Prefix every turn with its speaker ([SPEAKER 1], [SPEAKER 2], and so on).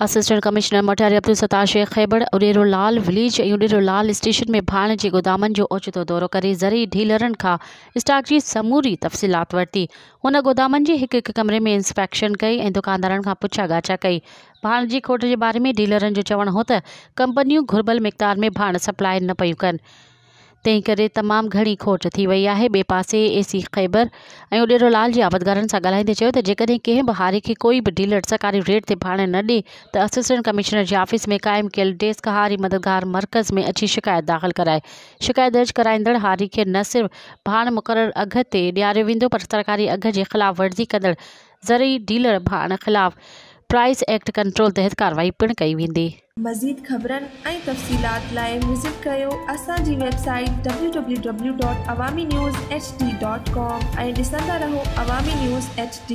[SPEAKER 1] Assistant commissioner मोटारी Abdul Sattar Sheikh Khyber Uderolal village ऐं Uderolal station में भाण जे गोदामनि जो ओचितो दौरो करे ज़रई डीलरनि खां स्टॉक जी समूरी तफ़सीलात वरिती। हुन गोदामनि जे हिक हिक कमरे में इंस्पेक्शन कई ऐं दुकानदारनि खां पुछा ॻाछा कई। भाण जी खोट जे बारे में डीलरनि जो चवणु हो त कंपनियूं घुर्बल मिक़दार में भाण सप्लाई न पियूं कनि, तंहिं करे तमामु घणी खोट थी वई आहे। ॿिए पासे AC खैबर ऐं उडेरोलाल जे आबदगारनि सां ॻाल्हाईंदे चयो त जेकॾहिं कंहिं बि हारे खे कोई बि डीलर सरकारी रेट ते भाण न ॾिए त असिस्टेंट कमिश्नर जे ऑफिस में क़ाइमु कयल डेस्क हारी मददगार मर्कज़ में अची शिकायत दाख़िल कराए। शिकायत दर्ज कराईंदड़ हारी खे न सिर्फ़ भाण मुक़ररु अघ ते ॾियारियो वेंदो पर सरकारी अघ जे ख़िलाफ़ वर्ज़ी कंदड़ ज़रई डीलर भाण ख़िलाफ़ प्राइस एक्ट कंट्रोल तहत कार्रवाई पिणु कई वेंदी।
[SPEAKER 2] मज़ीद ख़बरनि ऐं तफ़सीलात लाइ विज़िट कयो असांजी वेबसाइट www.awamiNewsHD.com ऐं ॾिसंदा रहो अवामी न्यूज़ HD।